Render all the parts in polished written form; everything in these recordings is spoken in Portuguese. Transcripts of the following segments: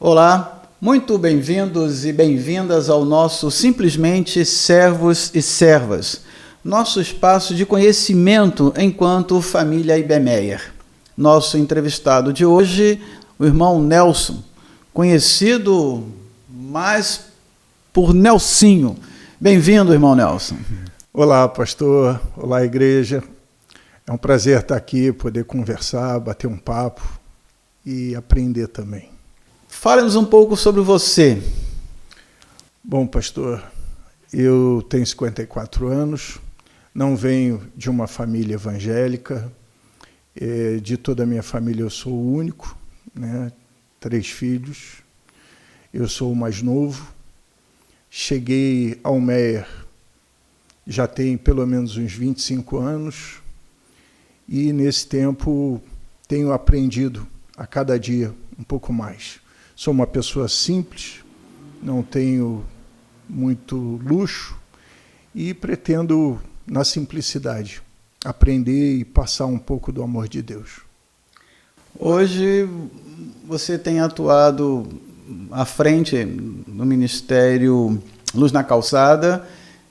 Olá, muito bem-vindos e bem-vindas ao nosso Simplesmente Servos e Servas, nosso espaço de conhecimento enquanto família Ibemeyer. Nosso entrevistado de hoje, o irmão Nelson, conhecido mais por Nelsinho. Bem-vindo, irmão Nelson. Olá, pastor. Olá, igreja. É um prazer estar aqui, poder conversar, bater um papo e aprender também. Fale-nos um pouco sobre você. Bom, pastor, eu tenho 54 anos, não venho de uma família evangélica, de toda a minha família eu sou o único, né? 3 filhos, eu sou o mais novo, cheguei ao Meyer já tem pelo menos uns 25 anos e nesse tempo tenho aprendido a cada dia um pouco mais. Sou uma pessoa simples, não tenho muito luxo e pretendo, na simplicidade, aprender e passar um pouco do amor de Deus. Hoje você tem atuado à frente no Ministério Luz na Calçada,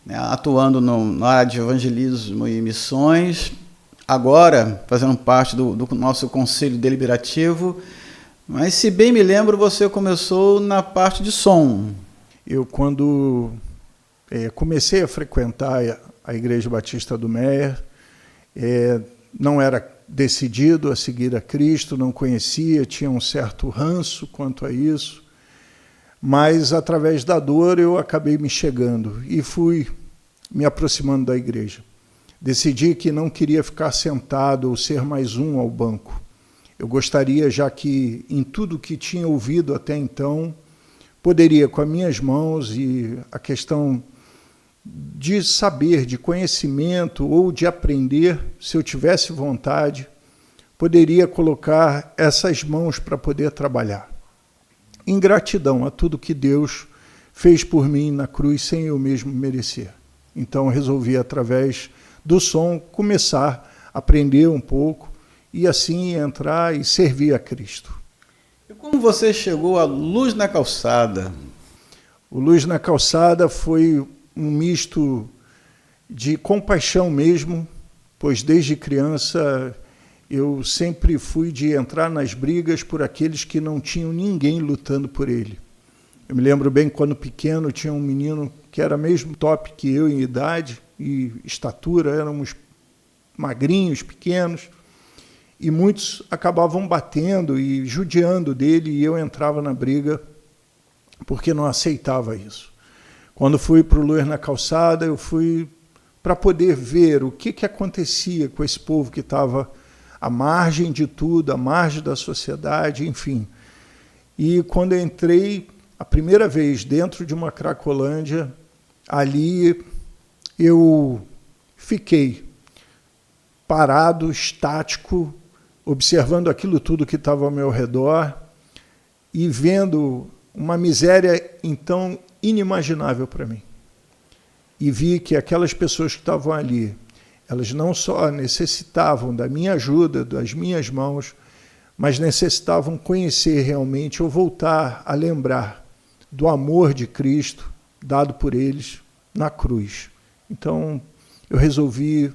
né, atuando na área de evangelismo e missões, agora fazendo parte do nosso Conselho Deliberativo. Mas, se bem me lembro, você começou na parte de som. Eu, quando comecei a frequentar a Igreja Batista do Meyer, não era decidido a seguir a Cristo, não conhecia, tinha um certo ranço quanto a isso, mas, através da dor, eu acabei me chegando e fui me aproximando da igreja. Decidi que não queria ficar sentado ou ser mais um ao banco. Eu gostaria, já que em tudo que tinha ouvido até então, poderia, com as minhas mãos e a questão de saber, de conhecimento ou de aprender, se eu tivesse vontade, poderia colocar essas mãos para poder trabalhar. Em gratidão a tudo que Deus fez por mim na cruz sem eu mesmo merecer. Então resolvi, através do som, começar a aprender um pouco e assim entrar e servir a Cristo. E como você chegou à Luz na Calçada? O Luz na Calçada foi um misto de compaixão mesmo, pois desde criança eu sempre fui de entrar nas brigas por aqueles que não tinham ninguém lutando por ele. Eu me lembro bem, quando pequeno, tinha um menino que era mesmo top que eu em idade e estatura, éramos magrinhos, pequenos, e muitos acabavam batendo e judiando dele, e eu entrava na briga porque não aceitava isso. Quando fui para o Luz na Calçada, eu fui para poder ver o que acontecia com esse povo que estava à margem de tudo, à margem da sociedade, enfim. E quando eu entrei a primeira vez dentro de uma Cracolândia, ali eu fiquei parado, estático, observando aquilo tudo que estava ao meu redor e vendo uma miséria, então, inimaginável para mim. E vi que aquelas pessoas que estavam ali, elas não só necessitavam da minha ajuda, das minhas mãos, mas necessitavam conhecer realmente ou voltar a lembrar do amor de Cristo dado por eles na cruz. Então, eu resolvi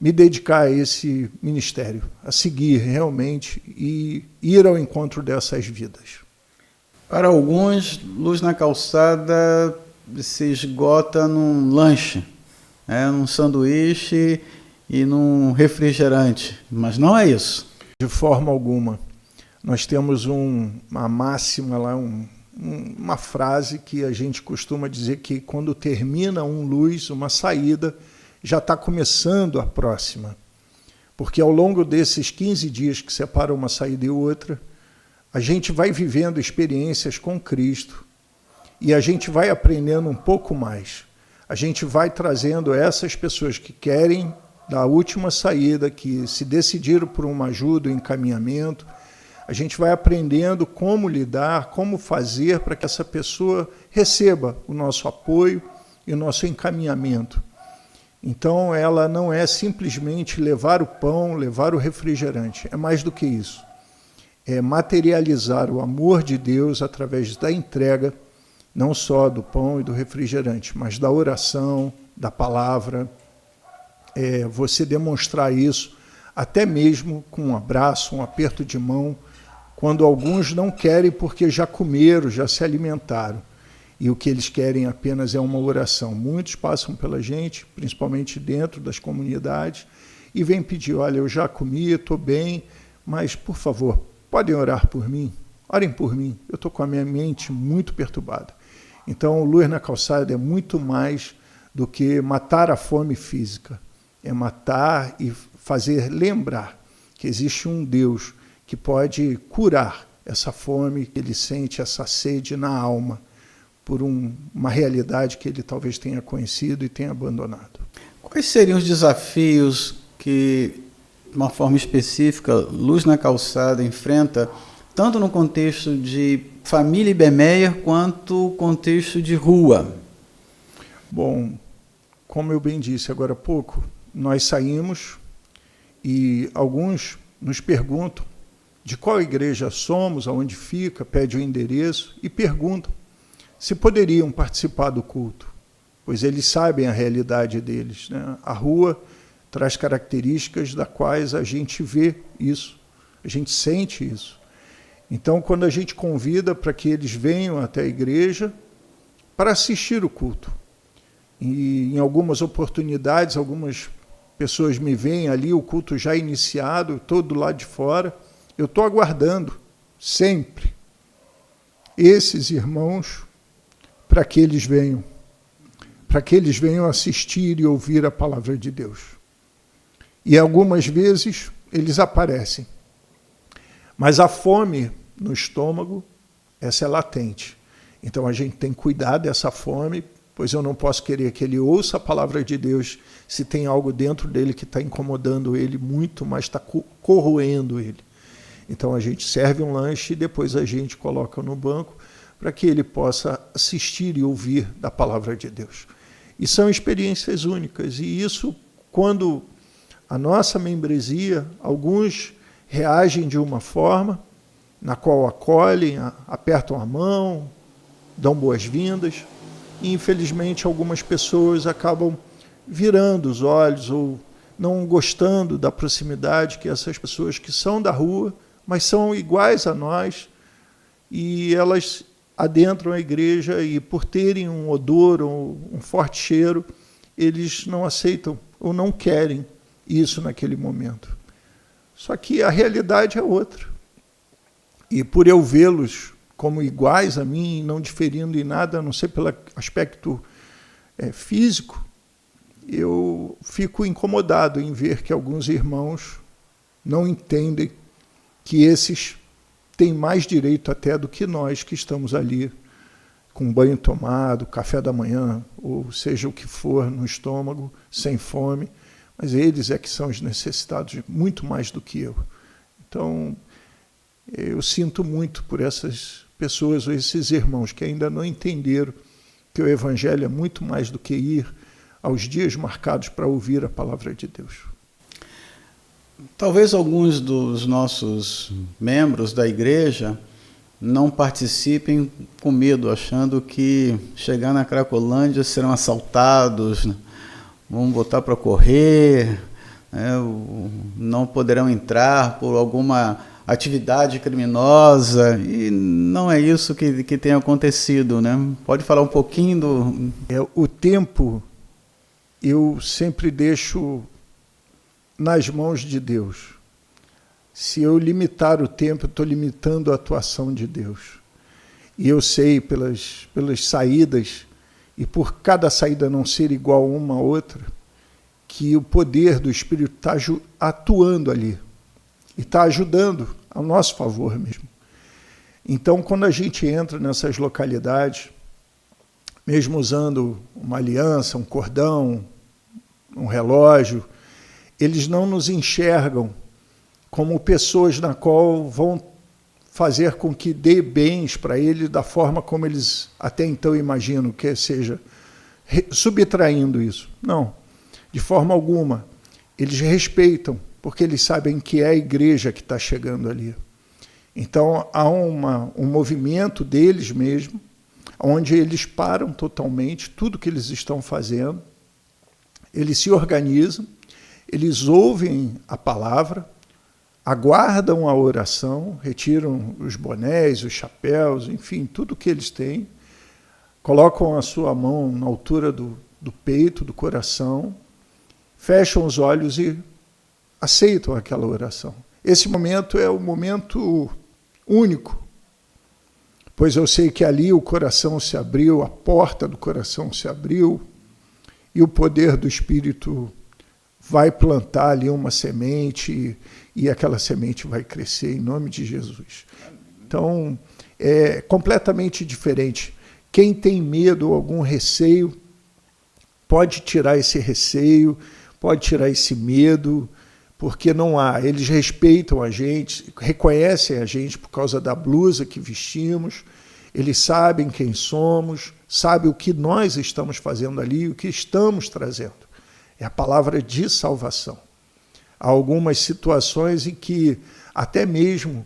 me dedicar a esse ministério, a seguir realmente e ir ao encontro dessas vidas. Para alguns, Luz na Calçada se esgota num lanche, num sanduíche e num refrigerante, mas não é isso. De forma alguma. Nós temos uma máxima lá, uma frase que a gente costuma dizer que quando termina uma saída, já está começando a próxima. Porque ao longo desses 15 dias que separam uma saída e outra, a gente vai vivendo experiências com Cristo e a gente vai aprendendo um pouco mais. A gente vai trazendo essas pessoas que querem da última saída, que se decidiram por uma ajuda, um encaminhamento. A gente vai aprendendo como lidar, como fazer para que essa pessoa receba o nosso apoio e o nosso encaminhamento. Então, ela não é simplesmente levar o pão, levar o refrigerante, é mais do que isso. materializar o amor de Deus através da entrega, não só do pão e do refrigerante, mas da oração, da palavra. Você demonstrar isso até mesmo com um abraço, um aperto de mão, quando alguns não querem porque já comeram, já se alimentaram. E o que eles querem apenas é uma oração. Muitos passam pela gente, principalmente dentro das comunidades, e vêm pedir, olha, eu já comi, estou bem, mas, por favor, podem orar por mim? Orem por mim, eu estou com a minha mente muito perturbada. Então, Luz na Calçada é muito mais do que matar a fome física. É matar e fazer lembrar que existe um Deus que pode curar essa fome que ele sente, essa sede na alma, por uma realidade que ele talvez tenha conhecido e tenha abandonado. Quais seriam os desafios que, de uma forma específica, Luz na Calçada enfrenta, tanto no contexto de família Ibermeyer, quanto contexto de rua? Bom, como eu bem disse agora há pouco, nós saímos e alguns nos perguntam de qual igreja somos, aonde fica, pede o endereço e perguntam se poderiam participar do culto, pois eles sabem a realidade deles, né? A rua traz características das quais a gente vê isso, a gente sente isso. Então, quando a gente convida para que eles venham até a igreja para assistir o culto, e em algumas oportunidades, algumas pessoas me veem ali, o culto já iniciado, todo do lado de fora, eu estou aguardando sempre esses irmãos para que eles venham assistir e ouvir a palavra de Deus. E algumas vezes eles aparecem. Mas a fome no estômago, essa é latente. Então a gente tem que cuidar dessa fome, pois eu não posso querer que ele ouça a palavra de Deus se tem algo dentro dele que está incomodando ele muito, mas está corroendo ele. Então a gente serve um lanche e depois a gente coloca no banco para que ele possa assistir e ouvir da palavra de Deus. E são experiências únicas. E isso, quando a nossa membresia, alguns reagem de uma forma, na qual acolhem, apertam a mão, dão boas-vindas, e infelizmente algumas pessoas acabam virando os olhos ou não gostando da proximidade que essas pessoas que são da rua, mas são iguais a nós, e elas adentram a igreja e por terem um odor ou um forte cheiro, eles não aceitam ou não querem isso naquele momento. Só que a realidade é outra. E por eu vê-los como iguais a mim, não diferindo em nada, a não ser pelo aspecto físico, eu fico incomodado em ver que alguns irmãos não entendem que esses têm mais direito até do que nós que estamos ali com banho tomado, café da manhã, ou seja o que for no estômago, sem fome, mas eles é que são os necessitados muito mais do que eu. Então, eu sinto muito por essas pessoas, ou esses irmãos que ainda não entenderam que o Evangelho é muito mais do que ir aos dias marcados para ouvir a palavra de Deus. Talvez alguns dos nossos membros da igreja não participem com medo, achando que chegar na Cracolândia serão assaltados, vão botar para correr, não poderão entrar por alguma atividade criminosa, e não é isso que tem acontecido, né? Pode falar um pouquinho do... O tempo eu sempre deixo nas mãos de Deus. Se eu limitar o tempo, eu estou limitando a atuação de Deus. E eu sei pelas saídas, e por cada saída não ser igual uma a outra, que o poder do Espírito está atuando ali. E está ajudando ao nosso favor mesmo. Então, quando a gente entra nessas localidades, mesmo usando uma aliança, um cordão, um relógio, eles não nos enxergam como pessoas na qual vão fazer com que dê bens para eles da forma como eles até então imaginam, que seja subtraindo isso. Não, de forma alguma. Eles respeitam, porque eles sabem que é a igreja que está chegando ali. Então, há um movimento deles mesmo, onde eles param totalmente tudo que eles estão fazendo, eles se organizam, eles ouvem a palavra, aguardam a oração, retiram os bonés, os chapéus, enfim, tudo que eles têm, colocam a sua mão na altura do peito, do coração, fecham os olhos e aceitam aquela oração. Esse momento é o momento único, pois eu sei que ali o coração se abriu, a porta do coração se abriu, e o poder do Espírito vai plantar ali uma semente, e aquela semente vai crescer em nome de Jesus. Então, é completamente diferente. Quem tem medo ou algum receio, pode tirar esse receio, pode tirar esse medo, porque não há. Eles respeitam a gente, reconhecem a gente por causa da blusa que vestimos, eles sabem quem somos, sabem o que nós estamos fazendo ali, o que estamos trazendo. É a palavra de salvação. Há algumas situações em que, até mesmo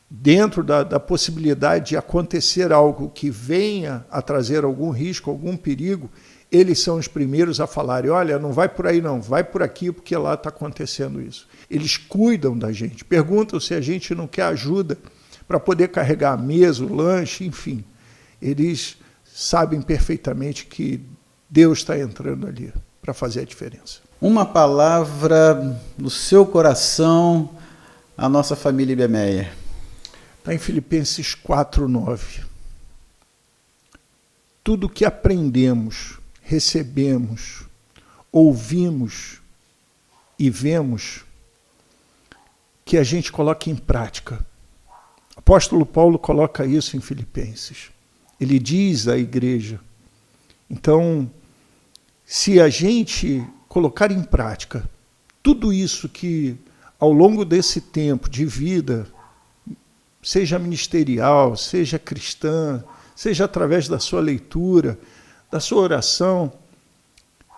dentro da possibilidade de acontecer algo que venha a trazer algum risco, algum perigo, eles são os primeiros a falarem, olha, não vai por aí não, vai por aqui porque lá está acontecendo isso. Eles cuidam da gente, perguntam se a gente não quer ajuda para poder carregar a mesa, o lanche, enfim. Eles sabem perfeitamente que Deus está entrando ali para fazer a diferença. Uma palavra do seu coração à nossa família Ibemeia. Está em Filipenses 4:9. Tudo que aprendemos, recebemos, ouvimos e vemos, que a gente coloque em prática. O apóstolo Paulo coloca isso em Filipenses. Ele diz à igreja, então, se a gente colocar em prática tudo isso que ao longo desse tempo de vida, seja ministerial, seja cristã, seja através da sua leitura, da sua oração,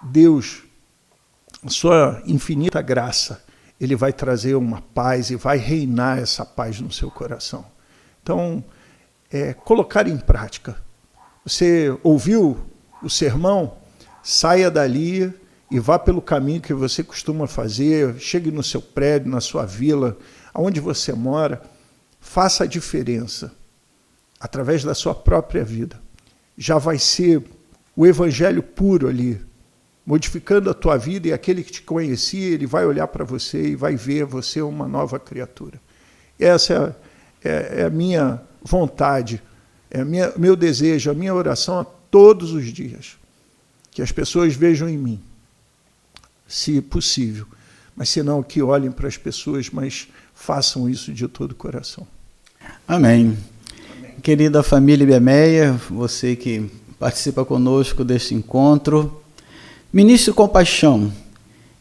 Deus, a sua infinita graça, Ele vai trazer uma paz e vai reinar essa paz no seu coração. Então, colocar em prática. Você ouviu o sermão? Saia dali e vá pelo caminho que você costuma fazer, chegue no seu prédio, na sua vila, aonde você mora, faça a diferença através da sua própria vida. Já vai ser o evangelho puro ali, modificando a tua vida, e aquele que te conhecia, ele vai olhar para você e vai ver você uma nova criatura. Essa é a minha vontade, é meu desejo, a minha oração a todos os dias. Que as pessoas vejam em mim, se possível, mas se não, que olhem para as pessoas, mas façam isso de todo o coração. Amém. Querida família Ibemeia, você que participa conosco deste encontro, ministre compaixão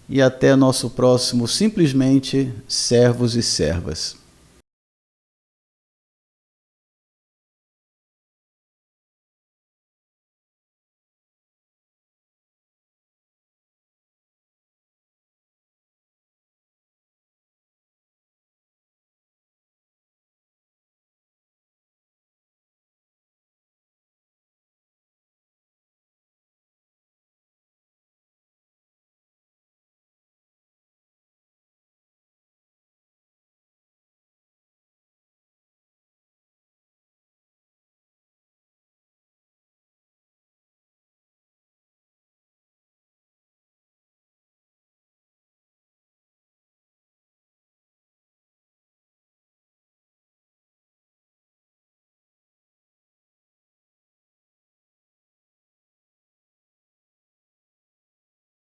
e até nosso próximo Simplesmente Servos e Servas.